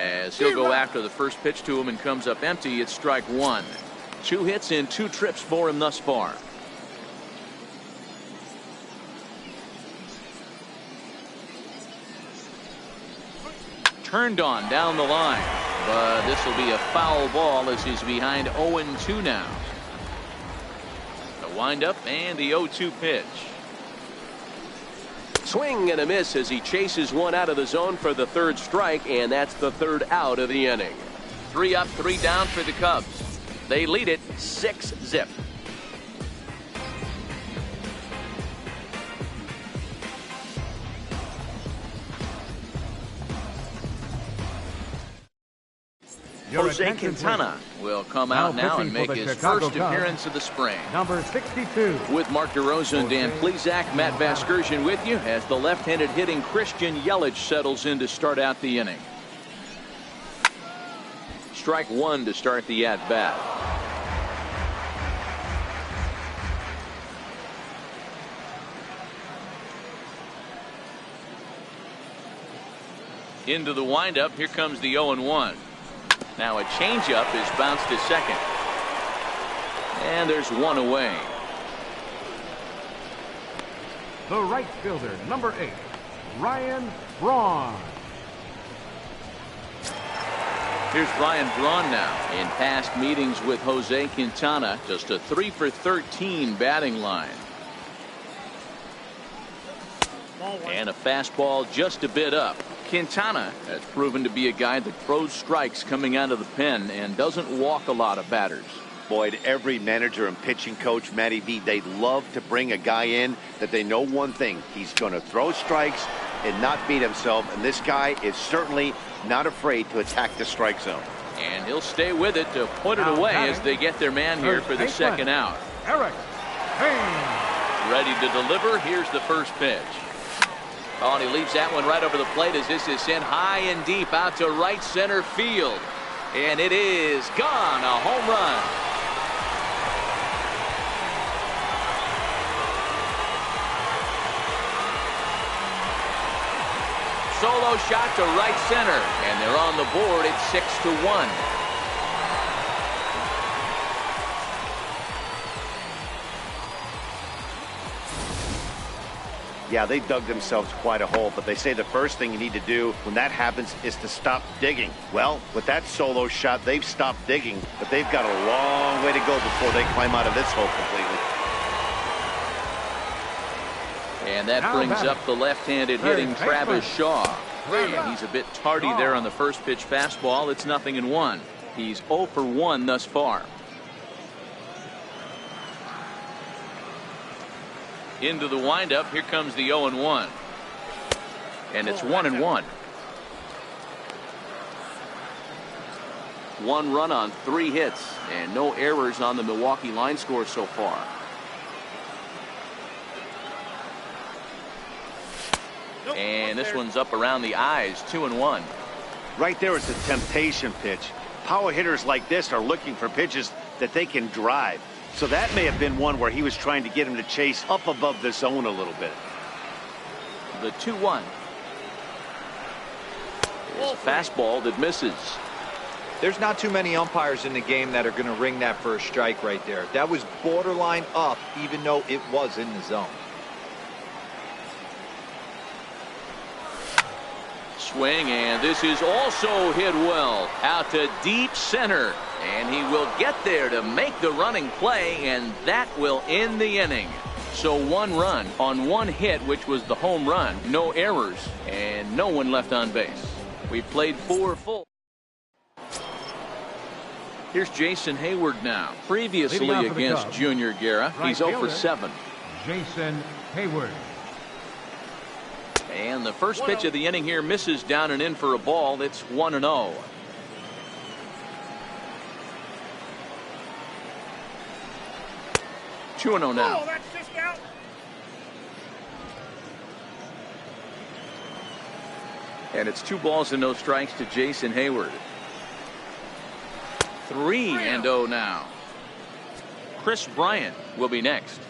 as he'll go after the first pitch to him and comes up empty. It's strike one. 2 hits in 2 trips for him thus far. Turned on down the line, but this will be a foul ball as he's behind 0-2 now. The windup and the 0-2 pitch. Swing and a miss as he chases one out of the zone for the 3rd strike, and that's the 3rd out of the inning. 3 up, 3 down for the Cubs. They lead it 6-0. Jose Quintana will come out now and make his first appearance of the spring. Number 62. With Mark DeRosa and Dan Plesac, Matt Vasgersian with you as the left-handed hitting Christian Yelich settles in to start out the inning. Strike one to start the at-bat. Into the windup. Here comes the 0-1. Now a changeup is bounced to second. And there's one away. The right fielder, number 8, Ryan Braun. Here's Ryan Braun now. In past meetings with Jose Quintana, just a 3 for 13 batting line. And a fastball just a bit up. Quintana has proven to be a guy that throws strikes coming out of the pen and doesn't walk a lot of batters. Boyd, every manager and pitching coach, Matty V, they love to bring a guy in that they know one thing. He's going to throw strikes and not beat himself, and this guy is certainly not afraid to attack the strike zone. And he'll stay with it to put it away as they get their man here for the second out. Eric Haynes. Ready to deliver. Here's the first pitch. Oh, and he leaves that one right over the plate as this is sent high and deep out to right center field. And it is gone. A home run. Solo shot to right center. And they're on the board at 6-1. Yeah, they dug themselves quite a hole, but they say the first thing you need to do when that happens is to stop digging. Well, with that solo shot, they've stopped digging, but they've got a long way to go before they climb out of this hole completely. And that brings up the left-handed hitting Travis Shaw. And he's a bit tardy there on the first pitch fastball. It's 0-1. He's 0 for 1 thus far. Into the windup. Here comes the 0-1. And it's 1-1. 1 run on 3 hits and no errors on the Milwaukee line score so far. And this one's up around the eyes. 2-1. Right there is a temptation pitch. Power hitters like this are looking for pitches that they can drive. So that may have been one where he was trying to get him to chase up above the zone a little bit. The 2-1. It's a fastball that misses. There's not too many umpires in the game that are going to ring that first strike right there. That was borderline up, even though it was in the zone. Swing, and this is also hit well out to deep center. And he will get there to make the running play, and that will end the inning. So 1 run on 1 hit, which was the home run. No errors, and no one left on base. We've played 4 full. Here's Jason Hayward now. Previously against Junior Guerra, he's 0 for 7. Jason Hayward. And the first pitch of the inning here misses down and in for a ball. It's 1-0. 2-0 now. And it's 2 balls and no strikes to Jason Hayward. 3-0 now. Chris Bryant will be next.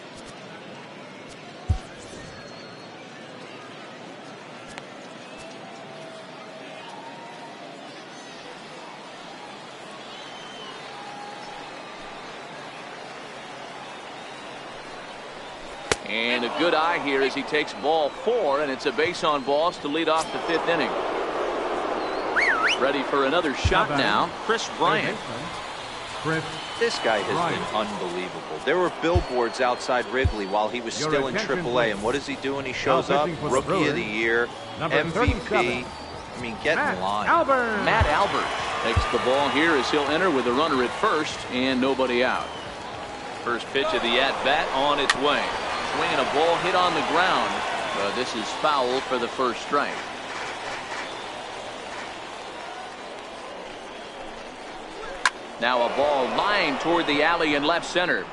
And a good eye here as he takes ball 4, and it's a base on balls to lead off the 5th inning. Ready for another shot now, Chris Bryant. This guy has been unbelievable. There were billboards outside Wrigley while he was still in AAA, and what is he doing? He shows up, Rookie of the Year, MVP. I mean, get in line. Matt Albert takes the ball here as he'll enter with a runner at first and nobody out. First pitch of the at-bat on its way. Swinging a ball hit on the ground, but this is foul for the first strike. Now a ball lined toward the alley in left center.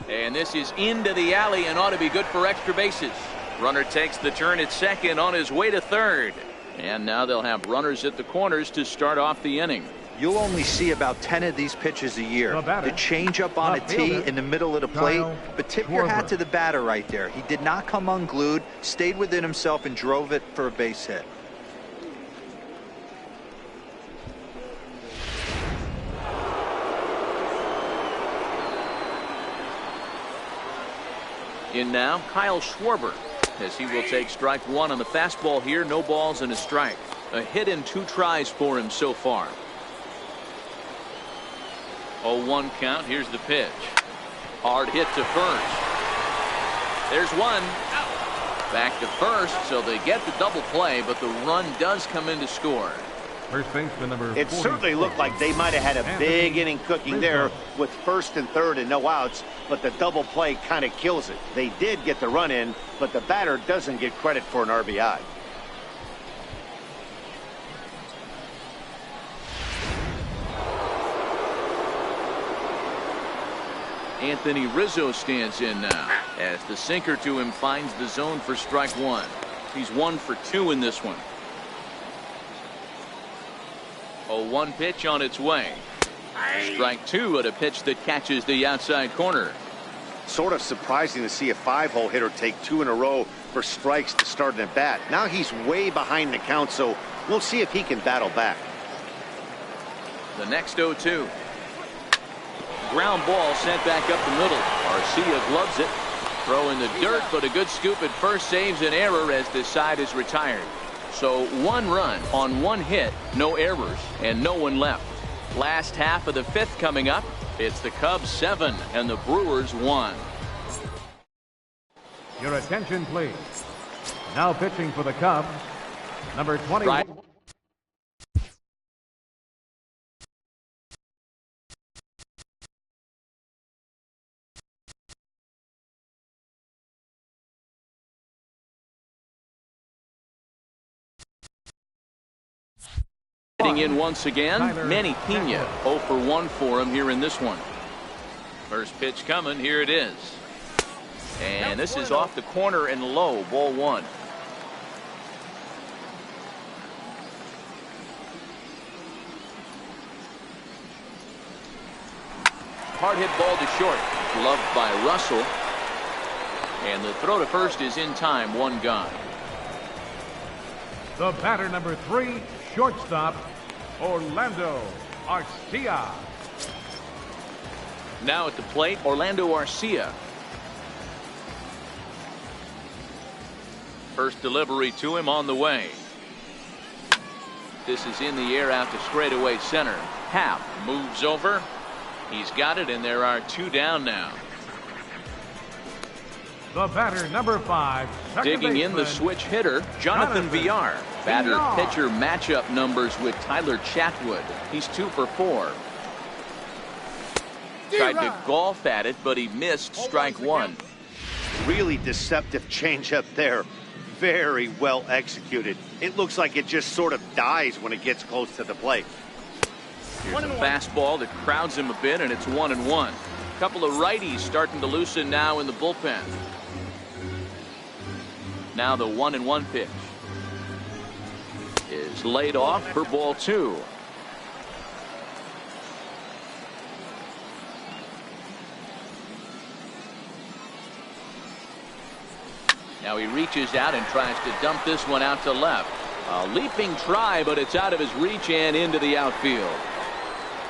And this is into the alley and ought to be good for extra bases. Runner takes the turn at second on his way to third. And now they'll have runners at the corners to start off the inning. You'll only see about 10 of these pitches a year. The change up on a tee in the middle of the plate. But tip your hat to the batter right there. He did not come unglued, stayed within himself, and drove it for a base hit. In now, Kyle Schwarber, as he will take strike 1 on the fastball here. No balls and a strike. A hit in 2 tries for him so far. 0-1 count. Here's the pitch. Hard hit to first. There's one. Back to first, so they get the double play, but the run does come in to score. First baseman number 40. It certainly looked like they might have had a big inning cooking there with first and third and no outs, but the double play kind of kills it. They did get the run in, but the batter doesn't get credit for an RBI. Anthony Rizzo stands in now as the sinker to him finds the zone for strike 1. He's 1 for 2 in this one. 0-1 pitch on its way. Strike 2 at a pitch that catches the outside corner. Sort of surprising to see a 5-hole hitter take 2 in a row for strikes to start an at bat. Now he's way behind the count, so we'll see if he can battle back. The next 0-2. Ground ball sent back up the middle. Arcia gloves it. Throw in the dirt, but a good scoop at first saves an error as this side is retired. So 1 run on 1 hit, no errors, and no one left. Last half of the 5th coming up. It's the Cubs 7 and the Brewers 1. Your attention, please. Now pitching for the Cubs, number 21. Right. Hitting in once again, Manny Pena. 0 for 1 for him here in this one. First pitch coming, here it is. And this is off the corner and low, ball 1. Hard hit ball to short, gloved by Russell. And the throw to first is in time, 1 gone. The batter number 3, shortstop, Orlando Arcia. Now at the plate, Orlando Arcia. First delivery to him on the way. This is in the air out to straightaway center. Happ moves over. He's got it, and there are 2 down now. The batter number 5, digging in the switch hitter, Jonathan Villar. Batter pitcher matchup numbers with Tyler Chatwood. He's 2 for 4. Tried to golf at it, but he missed strike 1. Really deceptive changeup there. Very well executed. It looks like it just sort of dies when it gets close to the plate. Here's a fastball that crowds him a bit, and it's 1-1. A couple of righties starting to loosen now in the bullpen. Now the 1-1 pitch is laid off for ball 2. Now he reaches out and tries to dump this one out to left. A leaping try, but it's out of his reach and into the outfield.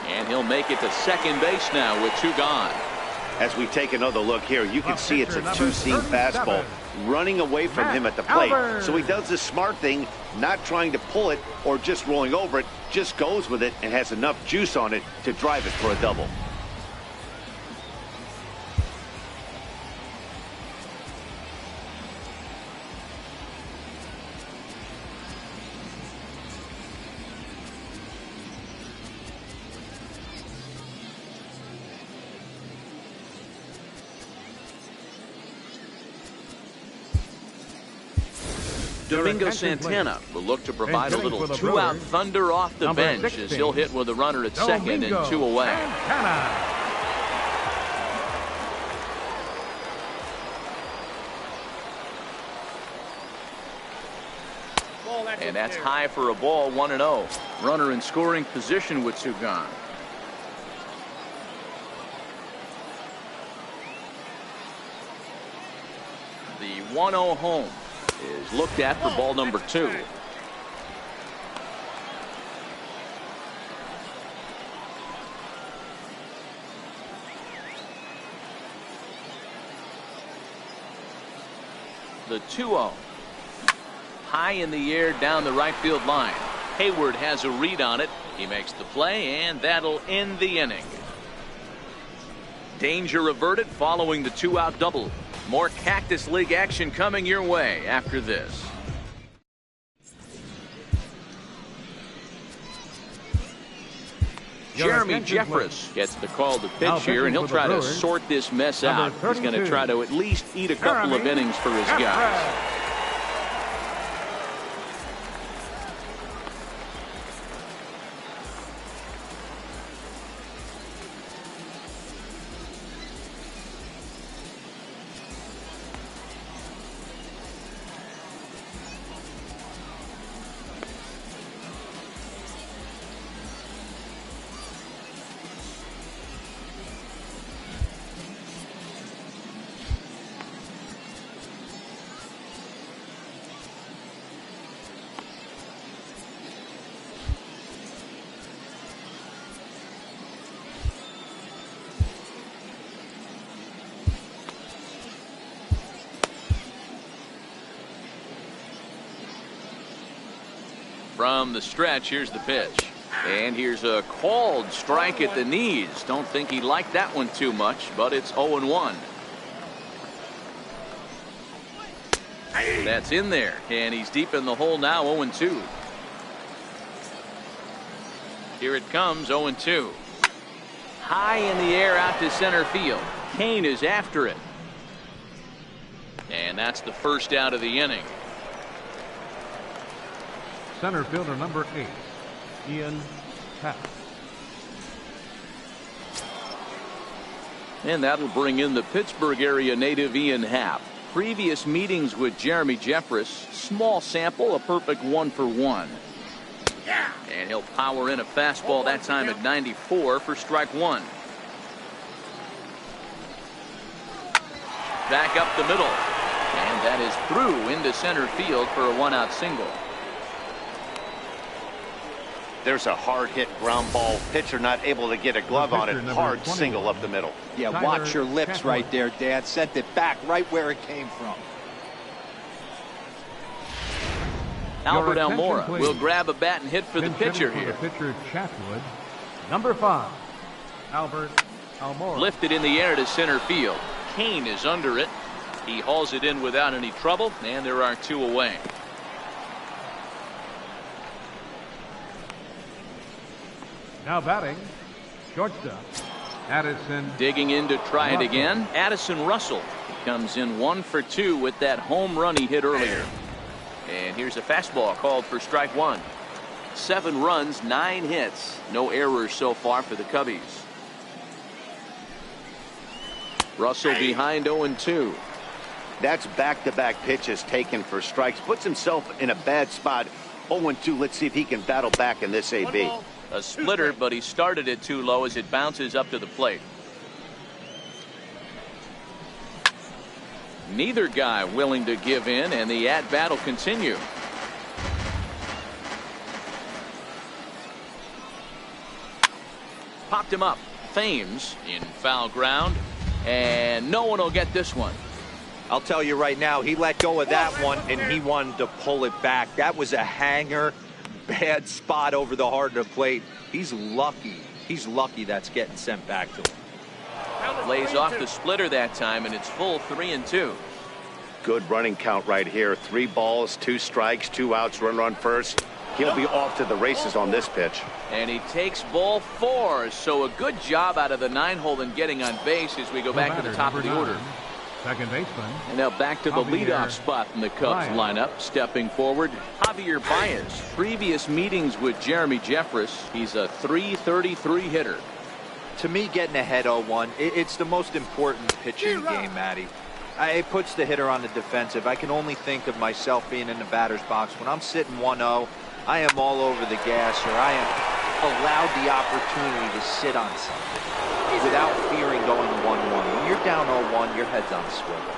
And he'll make it to second base now with 2 gone. As we take another look here, you can see it's a two-seam fastball running away from him at the plate. So he does the smart thing, not trying to pull it or just rolling over it, just goes with it and has enough juice on it to drive it for a double. Domingo Santana will look to provide a little two-out thunder off the bench as he'll hit with a runner at second and 2 away. And that's high for a ball, 1-0. Runner in scoring position with 2 gone. The 1-0 home is looked at for ball number 2. The 2-0. High in the air down the right field line. Hayward has a read on it. He makes the play, and that'll end the inning. Danger averted following the 2-out double. More Cactus League action coming your way after this. Jeremy Jeffress gets the call to pitch here, and he'll try to sort this mess out. He's going to try to at least eat a couple of innings for his guys. From the stretch, here's the pitch. And here's a called strike at the knees. Don't think he liked that one too much, but it's 0-1. That's in there, and he's deep in the hole now, 0-2. Here it comes, 0-2. High in the air out to center field. Kane is after it. And that's the first out of the inning. Center fielder number 8, Ian Happ. And that'll bring in the Pittsburgh area native Ian Happ. Previous meetings with Jeremy Jeffress, small sample, a perfect 1-for-1. And he'll power in a fastball that time at 94 for strike 1. Back up the middle. And that is through into center field for a 1-out single. There's a hard hit ground ball. Pitcher not able to get a glove on it. Hard single up the middle. Yeah, watch your lips right there, Dad. Sent it back right where it came from. Albert Almora will grab a bat and hit for the pitcher here. Pitcher Chatwood, number 5, Albert Almora. Lifted in the air to center field. Kane is under it. He hauls it in without any trouble, and there are 2 away. Now batting, shortstop, Addison. Digging in to try it again, Addison Russell. He comes in 1 for 2 with that home run he hit earlier. And here's a fastball called for strike 1. 7 runs, 9 hits. No errors so far for the Cubbies. Russell behind 0-2. That's back-to-back pitches taken for strikes. Puts himself in a bad spot. 0-2. Let's see if he can battle back in this AB. A splitter, but he started it too low as it bounces up to the plate. Neither guy willing to give in, and the at-bat will continue. Popped him up. Thames in foul ground. And no one will get this one. I'll tell you right now, he let go of that one, and he wanted to pull it back. That was a hanger, bad spot over the heart of the plate. He's lucky. He's lucky that's getting sent back to him. Lays off the splitter that time, and it's full 3-2. Good running count right here. 3 balls, 2 strikes, 2 outs, runner on first. He'll be off to the races on this pitch. And he takes ball 4. So a good job out of the 9-hole in getting on base as we go back to the top of the order. Second baseman. And now back to the leadoff spot in the Cubs lineup. Stepping forward, Javier Baez. Previous meetings with Jeremy Jeffress, he's a .333 hitter. To me, getting ahead 0-1, it's the most important pitching game, Matty. It puts the hitter on the defensive. I can only think of myself being in the batter's box. When I'm sitting 1-0, I am all over the gas, or I am allowed the opportunity to sit on something without fearing going 1-1. When you're down 0-1, your head's on a swivel.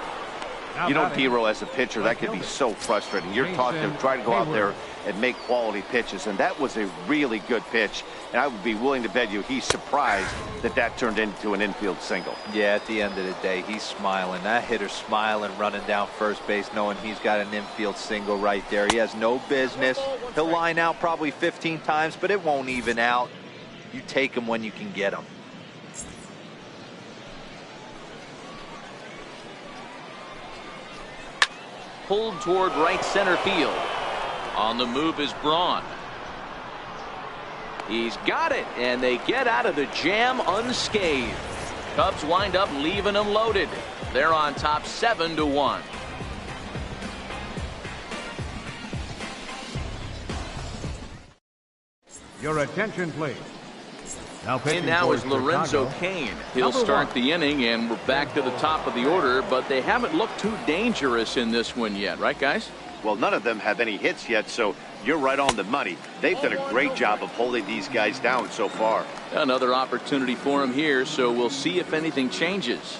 You know, Dero, as a pitcher, that can be so frustrating. You're taught to try to go out there and make quality pitches, and that was a really good pitch. And I would be willing to bet you he's surprised that that turned into an infield single. Yeah, at the end of the day, he's smiling. That hitter's smiling, running down first base, knowing he's got an infield single right there. He has no business. He'll line out probably 15 times, but it won't even out. You take him when you can get him. Pulled toward right center field. On the move is Braun. He's got it, and they get out of the jam unscathed. Cubs wind up leaving them loaded. They're on top 7-1. Your attention, please. And now is Lorenzo Cain. He'll start the inning, and we're back to the top of the order, but they haven't looked too dangerous in this one yet, right, guys? Well, none of them have any hits yet, so you're right on the money. They've done a great job of holding these guys down so far. Another opportunity for him here, so we'll see if anything changes.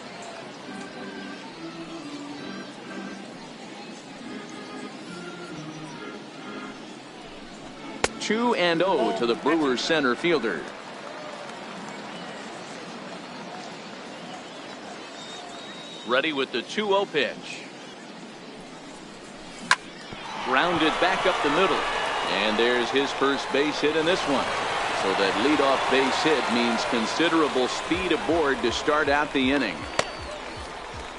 Two and 0 to the Brewers center fielder. Ready with the 2-0 pitch. Grounded back up the middle. And there's his first base hit in this one. So that leadoff base hit means considerable speed aboard to start out the inning.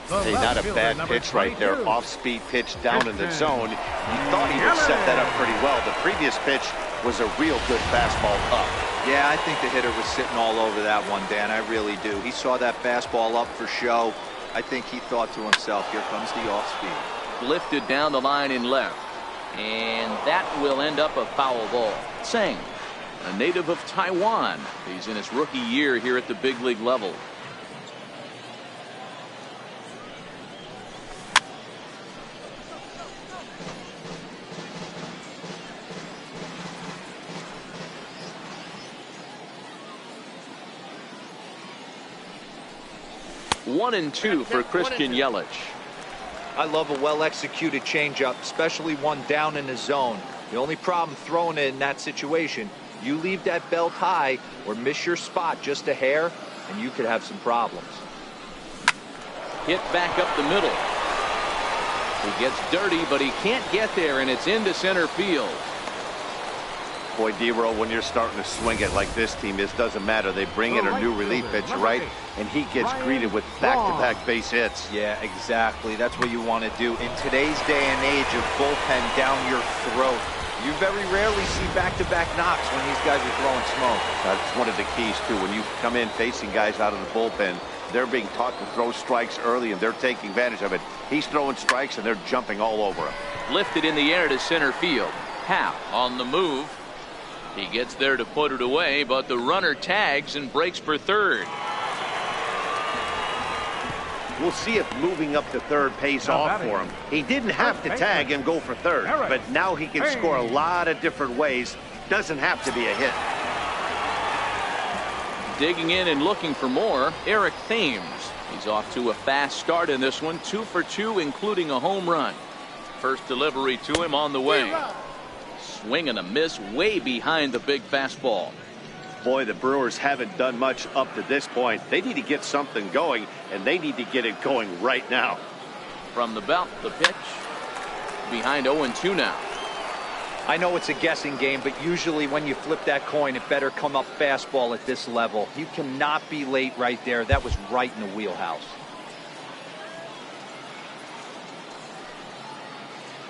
Hey, not a bad pitch right there. Off-speed pitch down in the zone. You thought he would set that up pretty well. The previous pitch was a real good fastball up. Yeah, I think the hitter was sitting all over that one, Dan. I really do. He saw that fastball up for show. I think he thought to himself, here comes the off-speed. Lifted down the line in left. And that will end up a foul ball. Tseng, a native of Taiwan. He's in his rookie year here at the big league level. One and two for Christian Yelich. I love a well-executed changeup, especially one down in the zone. The only problem throwing it in that situation, you leave that belt high or miss your spot just a hair, and you could have some problems. Hit back up the middle. He gets dirty, but he can't get there, and it's into center field. Boy, Dero, when you're starting to swing it like this team is, doesn't matter. They bring in a new relief pitcher, right? And he gets greeted with back-to-back base hits. Yeah, exactly. That's what you want to do. In today's day and age of bullpen down your throat, you very rarely see back-to-back knocks when these guys are throwing smoke. That's one of the keys, too. When you come in facing guys out of the bullpen, they're being taught to throw strikes early, and they're taking advantage of it. He's throwing strikes, and they're jumping all over him. Lifted in the air to center field. Happ on the move. He gets there to put it away, but the runner tags and breaks for third. We'll see if moving up to third pays off for him. He didn't have to tag and go for third, but now he can score a lot of different ways. Doesn't have to be a hit. Digging in and looking for more, Eric Thames. He's off to a fast start in this one, 2 for 2, including a home run. First delivery to him on the way. Swing and a miss way behind the big fastball. Boy, the Brewers haven't done much up to this point. They need to get something going, and they need to get it going right now. From the belt, the pitch. Behind 0-2 now. I know it's a guessing game, but usually when you flip that coin, it better come up fastball at this level. You cannot be late right there. That was right in the wheelhouse.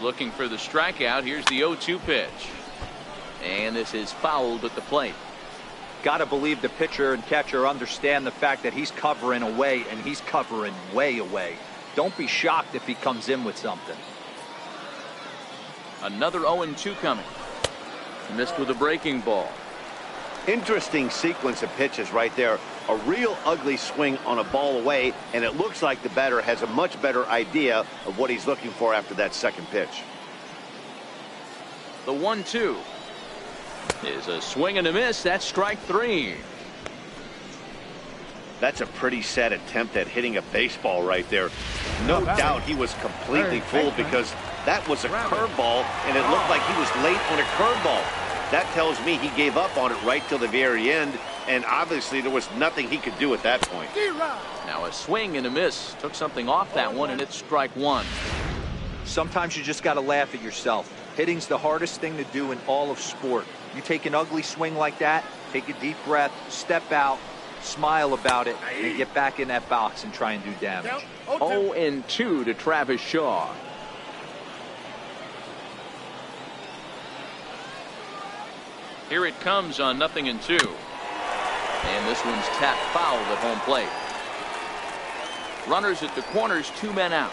Looking for the strikeout. Here's the 0-2 pitch. And this is fouled at the plate. Got to believe the pitcher and catcher understand the fact that he's covering away, and he's covering way away. Don't be shocked if he comes in with something. Another 0-2 coming. Missed with a breaking ball. Interesting sequence of pitches right there. A real ugly swing on a ball away, and it looks like the batter has a much better idea of what he's looking for after that second pitch. The 1-2 is a swing and a miss. That's strike 3. That's a pretty sad attempt at hitting a baseball right there. No doubt he was completely fooled because that was a curveball, and it looked like he was late on a curveball. That tells me he gave up on it right till the very end, and obviously there was nothing he could do at that point. Now a swing and a miss. Took something off that one, and it's strike 1. Sometimes you just got to laugh at yourself. Hitting's the hardest thing to do in all of sport. You take an ugly swing like that, take a deep breath, step out, smile about it, and get back in that box and try and do damage. 0-2 to Travis Shaw. Here it comes on 0-2. And this one's tapped foul at home plate. Runners at the corners, 2 men out.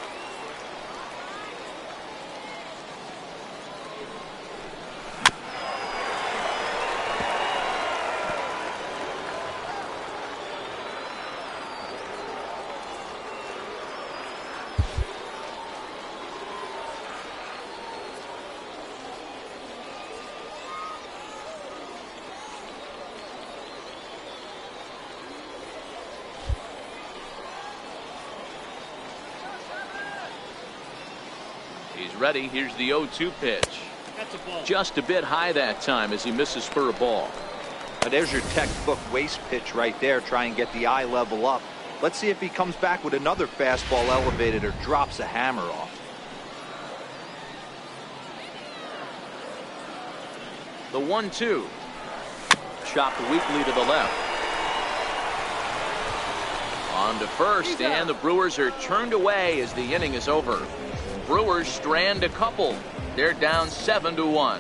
He's ready. Here's the 0-2 pitch. Just a bit high that time as he misses for a ball. Now there's your textbook waste pitch right there. Try and get the eye level up. Let's see if he comes back with another fastball elevated or drops a hammer off. The 1-2. Chopped weakly to the left. On to first, and the Brewers are turned away as the inning is over. Brewers strand a couple. They're down 7-1.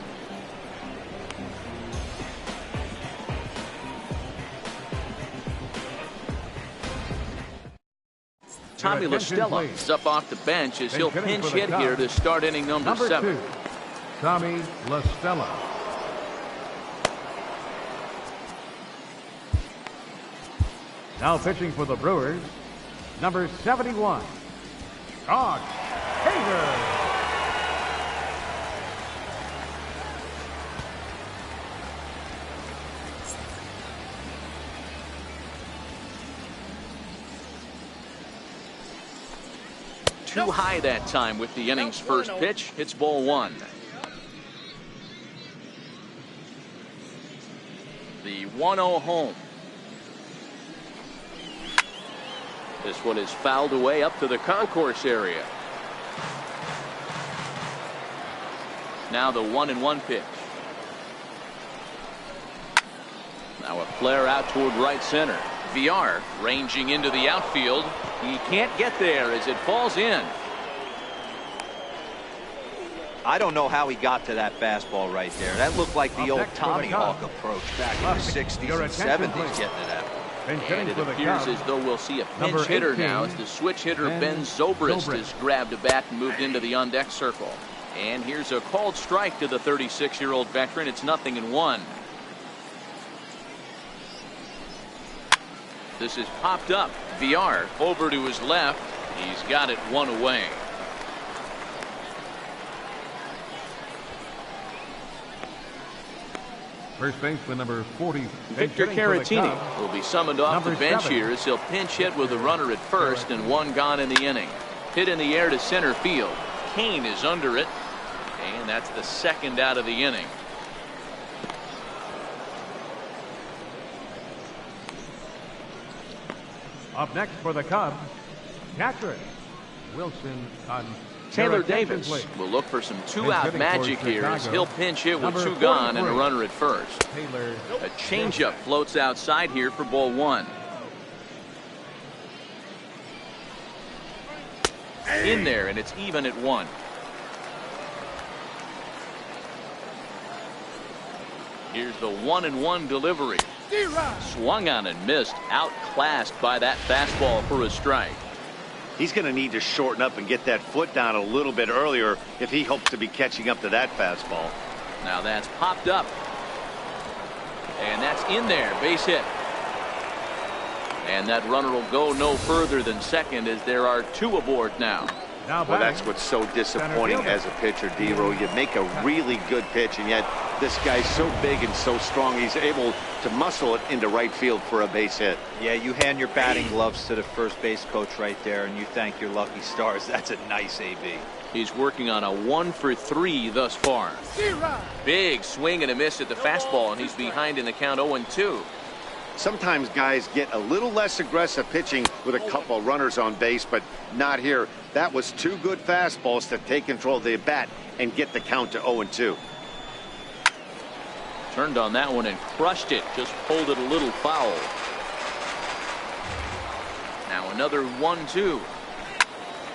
Tommy La Stella is up off the bench as he'll pinch hit here to start inning number 7. 2, Tommy La Stella. Now pitching for the Brewers, number 71, Josh Hader. Too high that time with the inning's first pitch. It's ball 1. The 1-0 home. This one is fouled away up to the concourse area. Now the 1-1 pitch. Now a flare out toward right center. VR ranging into the outfield. He can't get there as it falls in. I don't know how he got to that fastball right there. That looked like the old Tommy Hawk approach back in the 60s and 70s getting to that. And it appears as though we'll see a pinch hitter now as the switch hitter Ben Zobrist has grabbed a bat and moved into the on-deck circle. And here's a called strike to the 36-year-old veteran. It's 0-1. This is popped up. VR over to his left. He's got it one away. First baseman number 40, Victor Caratini will be summoned off the bench here as he'll pinch hit with a runner at first and one gone in the inning. Hit in the air to center field. Kane is under it, and that's the second out of the inning. Up next for the Cubs, catcher Wilson on. Taylor Davis will look for some two-out magic here as he'll pinch hit with two gone and a runner at first. A changeup floats outside here for ball one. In there, and it's even at one. Here's the 1-1 delivery. Swung on and missed, outclassed by that fastball for a strike. He's going to need to shorten up and get that foot down a little bit earlier if he hopes to be catching up to that fastball. Now that's popped up. And that's in there, base hit. And that runner will go no further than second as there are two aboard now. Well, that's what's so disappointing as a pitcher, D-Row. You make a really good pitch, and yet this guy's so big and so strong, he's able to muscle it into right field for a base hit. Yeah, you hand your batting gloves to the first base coach right there, and you thank your lucky stars. That's a nice AB. He's working on a 1-for-3 thus far. Big swing and a miss at the fastball, and he's behind in the count 0-2. Sometimes guys get a little less aggressive pitching with a couple of runners on base, but not here. That was two good fastballs to take control of the bat and get the count to 0-2. Turned on that one and crushed it. Just pulled it a little foul. Now another 1-2.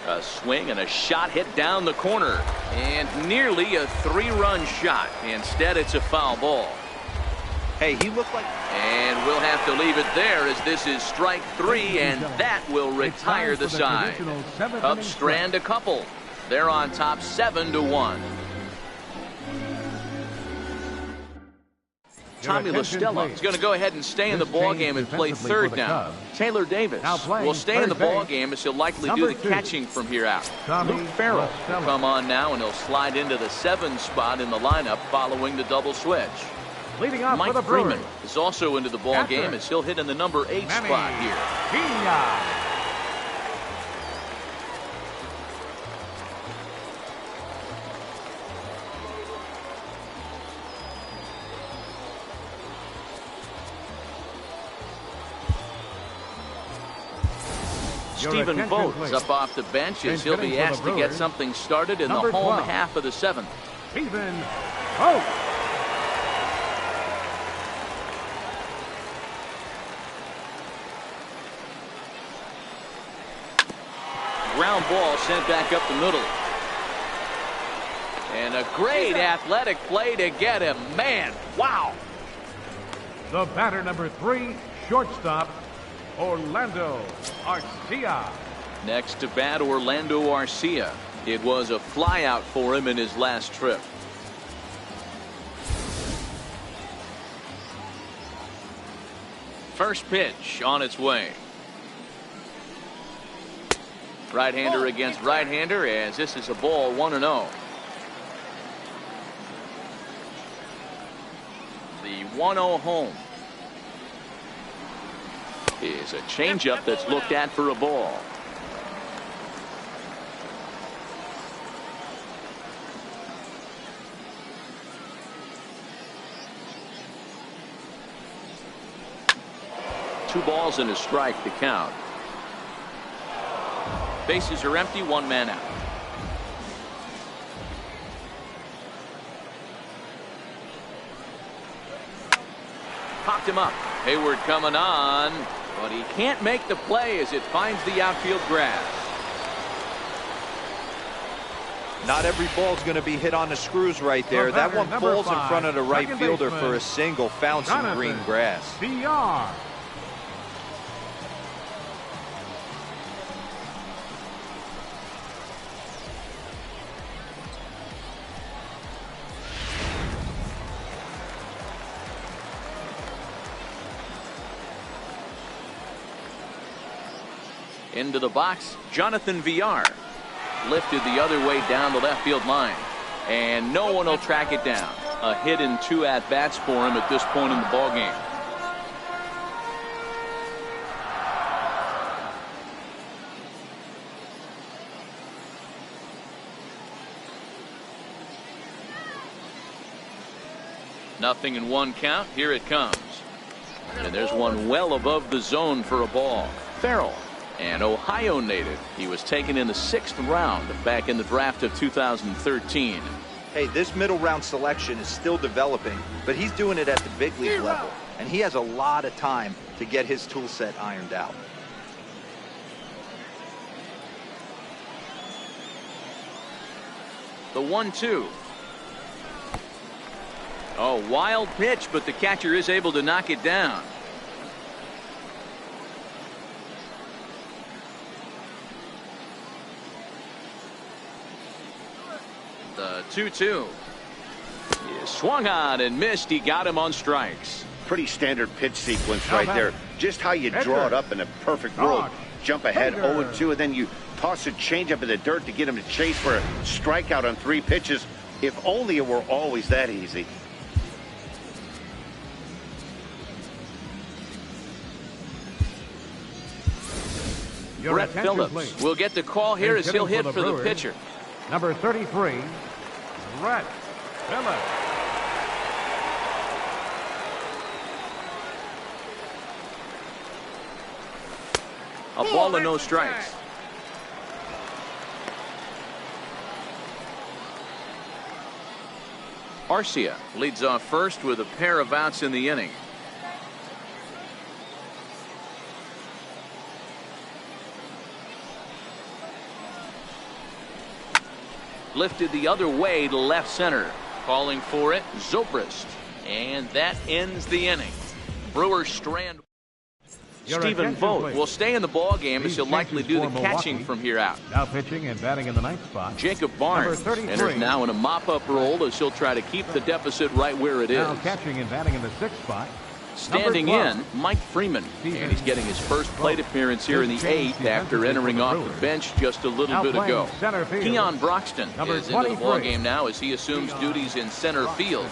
A swing and a shot hit down the corner. And nearly a three-run shot. Instead, it's a foul ball. Hey, he looked like... And we'll have to leave it there as this is strike three, and that will retire the side. Cubs strand a couple. They're on top 7-1. Tommy LaStella is going to go ahead and stay in the ballgame and play third now. Taylor Davis will stay in the ballgame as he'll likely do the catching from here out. Luke Farrell will come on now, and he'll slide into the 7 spot in the lineup following the double switch. Leading off Mike for the Freeman is also into the ball game as he'll hit in the number 8 spot here. Stephen Vogt up off the bench as he'll be asked to get something started in the home half of the 7th. Stephen Vogt. Ground ball sent back up the middle. And a great athletic play to get him. Man, wow. The batter number 3, shortstop, Orlando Arcia. Next to bat, Orlando Arcia. It was a flyout for him in his last trip. First pitch on its way. Right-hander against right-hander as this is a ball 1-0. The 1-0 home is a changeup that's looked at for a ball. Two balls and a strike to count. Bases are empty, one man out. Popped him up. Hayward coming on, but he can't make the play as it finds the outfield grass. Not every ball's going to be hit on the screws right there. That one falls in front of the right fielder for a single, found some green grass. VR. Into the box, Jonathan VR. Lifted the other way down the left field line. And no one will track it down. A hit in 2 at-bats for him at this point in the ballgame. Nothing in 1 count. Here it comes. And there's one well above the zone for a ball. Farrell, an Ohio native. He was taken in the 6th round back in the draft of 2013. Hey, this middle round selection is still developing, but he's doing it at the big league level, and he has a lot of time to get his tool set ironed out. The 1-2. Oh, wild pitch, but the catcher is able to knock it down. The 2-2. He swung on and missed. He got him on strikes. Pretty standard pitch sequence right there. Just how you draw it up in a perfect world. Jump ahead 0-2, and then you toss a changeup in the dirt to get him to chase for a strikeout on 3 pitches. If only it were always that easy. Brett Phillips will get the call here as he'll hit for the pitcher. Number 33, Brett Phillips. A ball and no strikes. Arcia leads off first with a pair of outs in the inning. Lifted the other way to left center. Calling for it, Zobrist. And that ends the inning. Brewers strand. Stephen Vogt will stay in the ball game as he'll likely do the catching from here out. Now pitching and batting in the 9th spot. Jacob Barnes enters now in a mop-up role as he'll try to keep the deficit right where it is. Now catching and batting in the 6th spot. Standing in, Mike Freeman, and he's getting his first plate appearance here in the 8th after entering off the bench just a little bit ago. Keon Broxton is into the ball game now as he assumes duties in center field.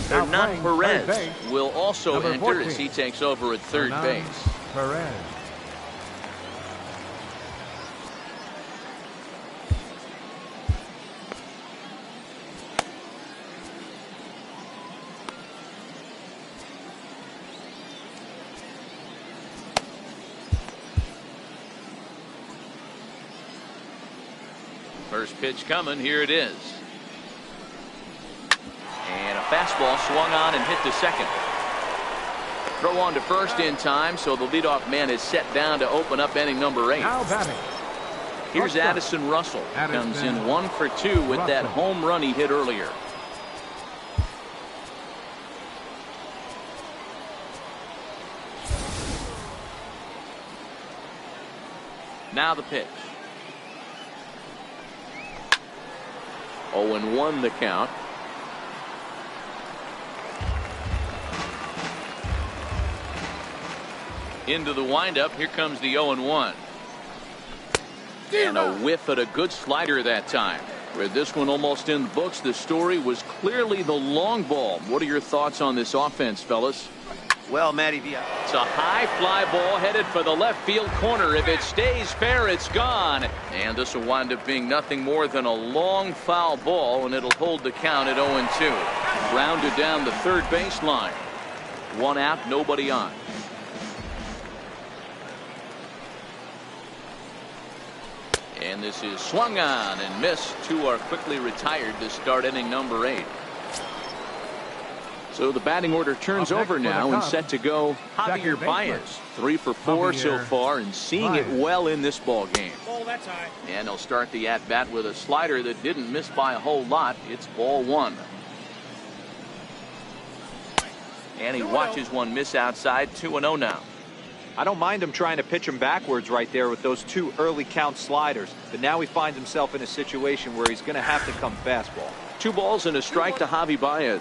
Hernan Perez will also enter as he takes over at third base. Perez. First pitch coming, here it is. And a fastball swung on and hit to second. Throw on to first in time, so the leadoff man is set down to open up inning number 8. Now batting. Here's Addison Russell. Comes in 1 for 2 with that home run he hit earlier. Now the pitch. 0-1 the count. Into the windup. Here comes the 0-1. And a whiff at a good slider that time. With this one almost in the books, the story was clearly the long ball. What are your thoughts on this offense, fellas? Well, Matty V. It's a high fly ball headed for the left field corner. If it stays fair, it's gone. And this will wind up being nothing more than a long foul ball, and it'll hold the count at 0-2. Rounded down the third baseline. 1 out, nobody on. And this is swung on and missed. 2 are quickly retired to start inning number 8. So the batting order turns over now and set to go Javier Baez. 3 for 4 so far and seeing it well in this ball game. And he'll start the at-bat with a slider that didn't miss by a whole lot. It's ball 1. And he watches one miss outside. 2-0 now. I don't mind him trying to pitch him backwards right there with those 2 early count sliders. But now he finds himself in a situation where he's going to have to come fastball. 2 balls and a strike to Javi Baez.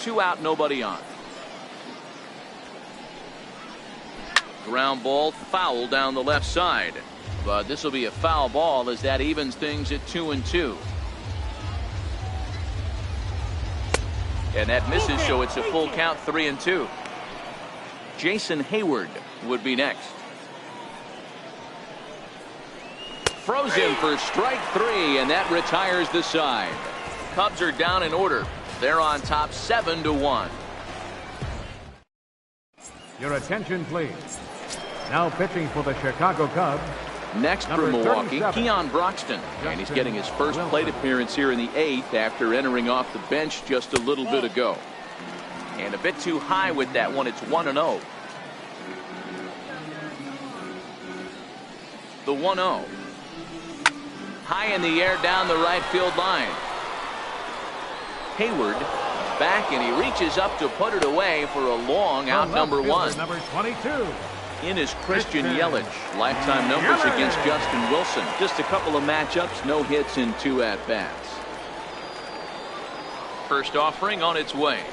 2 out, nobody on. Ground ball foul down the left side. But this will be a foul ball as that evens things at 2-2. And that misses, so it's a full count, 3-2. Jason Hayward would be next. Frozen for strike 3, and that retires the side. Cubs are down in order. They're on top 7-1. Your attention, please. Now pitching for the Chicago Cubs. Next for Milwaukee, Keon Broxton. And he's getting his first plate appearance here in the 8th after entering off the bench just a little bit ago. And a bit too high with that one. It's 1-0. The 1-0. High in the air down the right field line. Hayward back, and he reaches up to put it away for a long out, number 1. Number 22. In is Christian Yelich. Lifetime numbers against Justin Wilson. Just a couple of matchups, no hits in 2 at-bats. First offering on its way.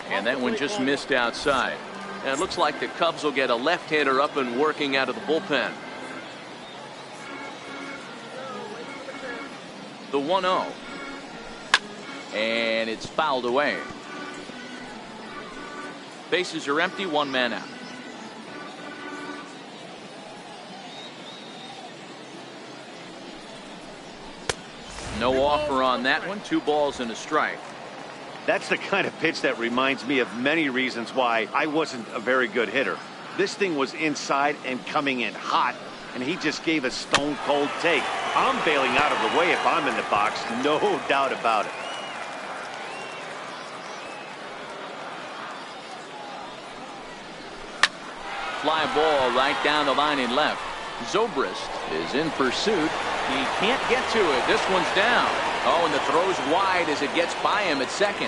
And that one just missed outside. And it looks like the Cubs will get a left-hander up and working out of the bullpen. The 1-0. And it's fouled away. Bases are empty, 1 man out. No offer on that one. 2 balls and a strike. That's the kind of pitch that reminds me of many reasons why I wasn't a very good hitter. This thing was inside and coming in hot, and he just gave a stone-cold take. I'm bailing out of the way if I'm in the box, no doubt about it. Fly ball right down the line in left. Zobrist is in pursuit. He can't get to it. This one's down. Oh, and the throw's wide as it gets by him at second.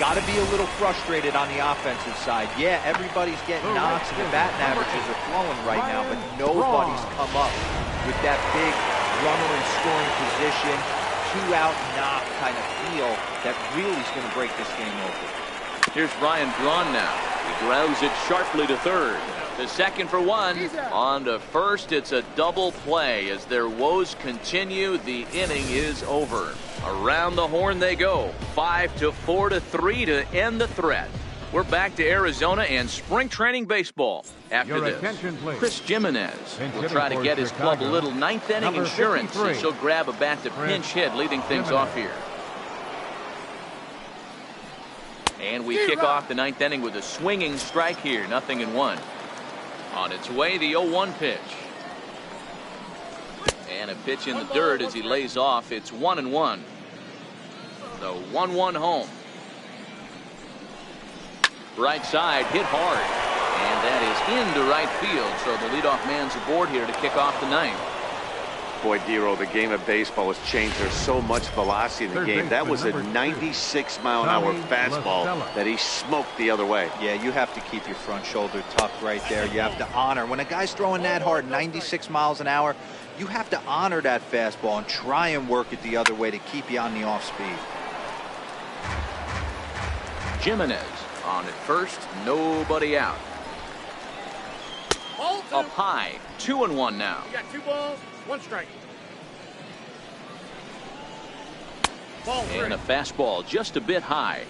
Got to be a little frustrated on the offensive side. Yeah, everybody's getting knocks and the batting averages are flowing right now, but nobody's come up with that big runner in scoring position, 2-out knock kind of feel that really is going to break this game open. Here's Ryan Braun now. He grounds it sharply to third. The second for 1. On to first. It's a double play. As their woes continue, the inning is over. Around the horn they go. 5-4-3 to end the threat. We're back to Arizona and spring training baseball. After this, Chris Jimenez will try to get his club a little 9th inning insurance as he'll grab a bat to pinch hit, leading things off here. And we kick off the 9th inning with a swinging strike here. 0-1. On its way, the 0-1 pitch. And a pitch in the dirt as he lays off. It's 1-1. The 1-1 home. Right side hit hard. And that is into right field. So the leadoff man's aboard here to kick off the 9th. Boy, Dero, the game of baseball has changed. There's so much velocity in the game. That was a 96-mile-an-hour fastball that he smoked the other way. Yeah, you have to keep your front shoulder tucked right there. You have to honor. When a guy's throwing that hard, 96 miles an hour, you have to honor that fastball and try and work it the other way to keep you on the off speed. Jimenez on at first, nobody out. Up high, 2-1 now. You got 2 balls, 1 strike. And a fastball just a bit high.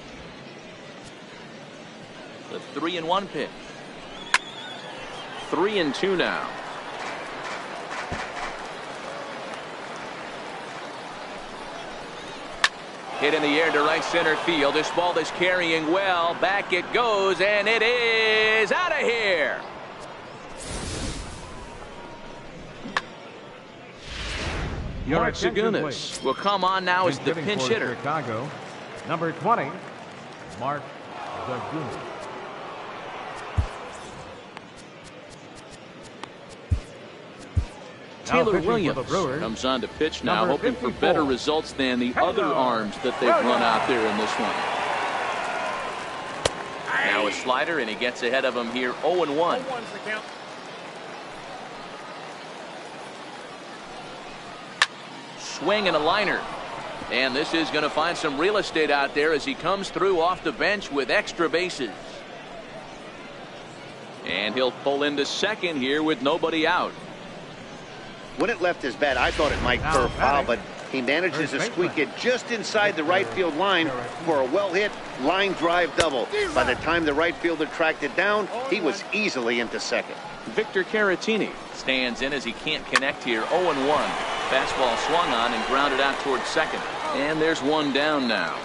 The 3-1 pitch. 3-2 now. Hit in the air to right center field. This ball is carrying well. Back it goes, and it is out of here. Mark Zagunis will come on now as the pinch hitter. Chicago, number 20, Mark Zagunis. Taylor Williams comes on to pitch now, hoping for better results than the other arms that they've run out there in this one. Now a slider, and he gets ahead of him here, 0-1. Swing and a liner. And this is going to find some real estate out there as he comes through off the bench with extra bases. And he'll pull into second here with nobody out. When it left his bat, I thought it might curve foul, but he manages to squeak it just inside the right field line for a well-hit line drive double. By the time the right fielder tracked it down, he was easily into second. Victor Caratini stands in as he can't connect here. 0-1. Fastball swung on and grounded out towards second. And there's one down now.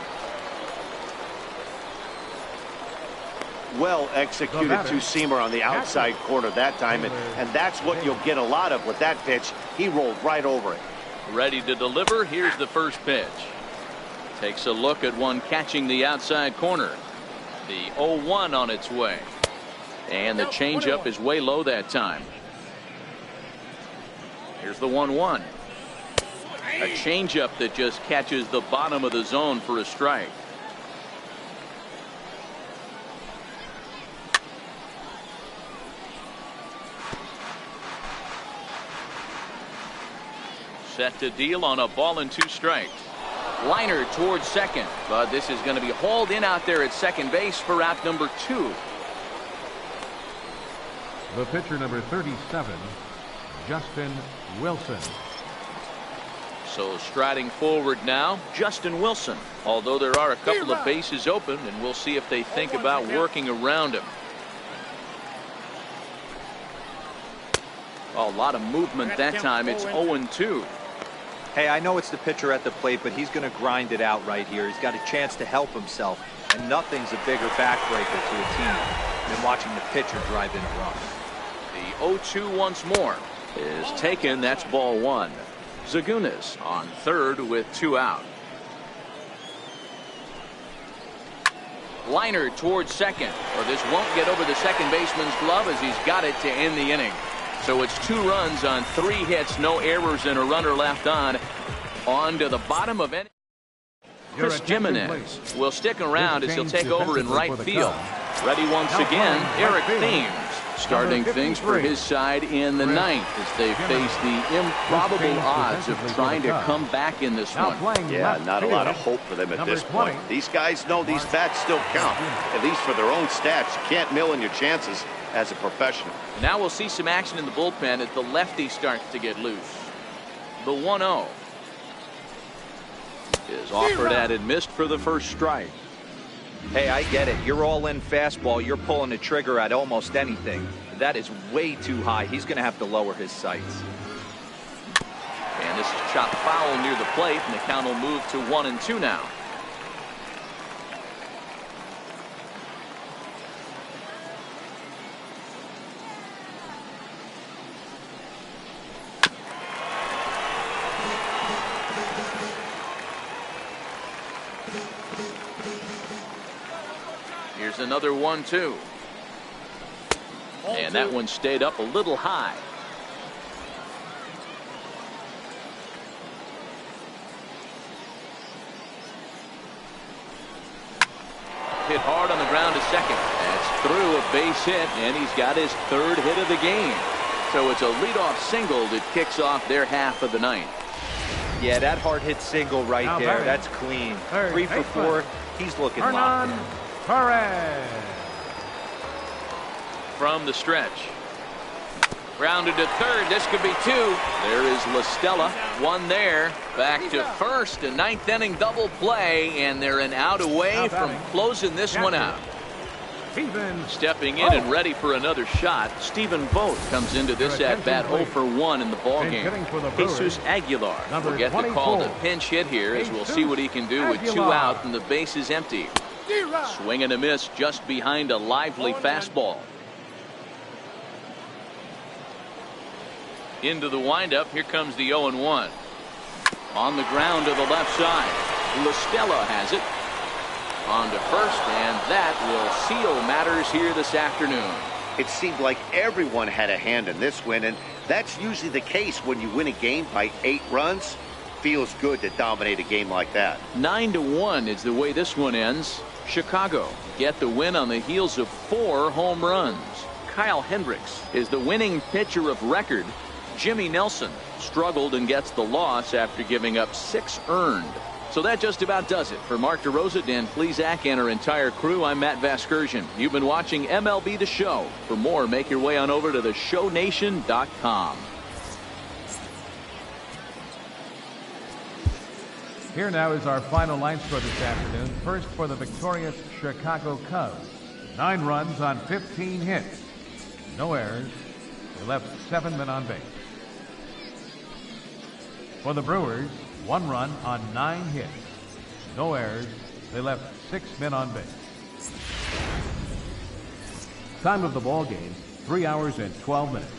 Well executed two-seamer on the outside corner that time, and that's what you'll get a lot of with that pitch. He rolled right over it. Ready to deliver. Here's the first pitch. Takes a look at one catching the outside corner. The 0-1 on its way. And the changeup is way low that time. Here's the 1-1. A changeup that just catches the bottom of the zone for a strike. Set to deal on a ball and 2 strikes. Liner towards second, but this is going to be hauled in out there at second base for out number 2. The pitcher, number 37, Justin Wilson. So striding forward now, Justin Wilson. Although there are a couple of bases open, and we'll see if they think about working around him. A lot of movement that time. It's 0-2. Hey, I know it's the pitcher at the plate, but he's going to grind it out right here. He's got a chance to help himself, and nothing's a bigger backbreaker to a team than watching the pitcher drive in a run. The 0-2 once more is taken. That's ball 1. Zagunis on third with 2 out. Liner towards second, or this won't get over the second baseman's glove as he's got it to end the inning. So it's 2 runs on 3 hits, no errors, and a runner left on. On to the bottom of inning. Chris Jimenez will stick around as he'll take over in right field. Ready once again, Eric Thames starting things for his side in the 9th as they face the improbable odds of trying to come back in this one. Yeah, not a lot of hope for them at this point. These guys know these bats still count, at least for their own stats. You can't mill in your chances as a professional. Now we'll see some action in the bullpen as the lefty starts to get loose. The 1-0 is offered at and missed for the first strike. Hey, I get it. You're all in fastball. You're pulling the trigger at almost anything. That is way too high. He's going to have to lower his sights. And this is chopped foul near the plate, and the count will move to 1-2 now. Here's another 1-2. And that one stayed up a little high. Hit hard on the ground to second. That's through a base hit, and he's got his 3rd hit of the game. So it's a leadoff single that kicks off their half of the 9th. Yeah, that hard hit single right there. That's clean. 3 for 4. He's looking locked in. Perez. From the stretch. Grounded to third. This could be 2. There is La Stella. 1 there. Back to first. A 9th inning double play, and they're an out away from closing this one out. Stepping in and ready for another shot, Stephen Vogt comes into this at bat 0 for 1 in the ballgame. Jesus Aguilar will get the call to pinch hit here as we'll see what he can do with 2 out and the base is empty. Swing and a miss just behind a lively fastball. Into the windup. Here comes the 0-1. On the ground to the left side. La Stella has it. On to first, and that will seal matters here this afternoon. It seemed like everyone had a hand in this win, and that's usually the case when you win a game by 8 runs. Feels good to dominate a game like that. 9-1 is the way this one ends. Chicago get the win on the heels of 4 home runs. Kyle Hendricks is the winning pitcher of record. Jimmy Nelson struggled and gets the loss after giving up 6 earned. So that just about does it. For Mark DeRosa, Dan Plesac, and our entire crew, I'm Matt Vasgersian. You've been watching MLB The Show. For more, make your way on over to theshownation.com. Here now is our final line score this afternoon. First for the victorious Chicago Cubs. 9 runs on 15 hits. No errors. They left 7 men on base. For the Brewers, 1 run on 9 hits. No errors. They left 6 men on base. Time of the ball game, 3 hours and 12 minutes.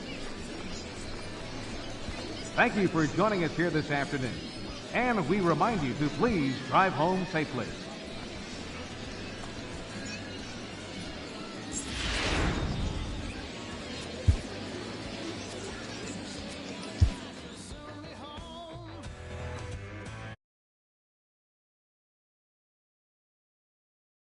Thank you for joining us here this afternoon. And we remind you to please drive home safely.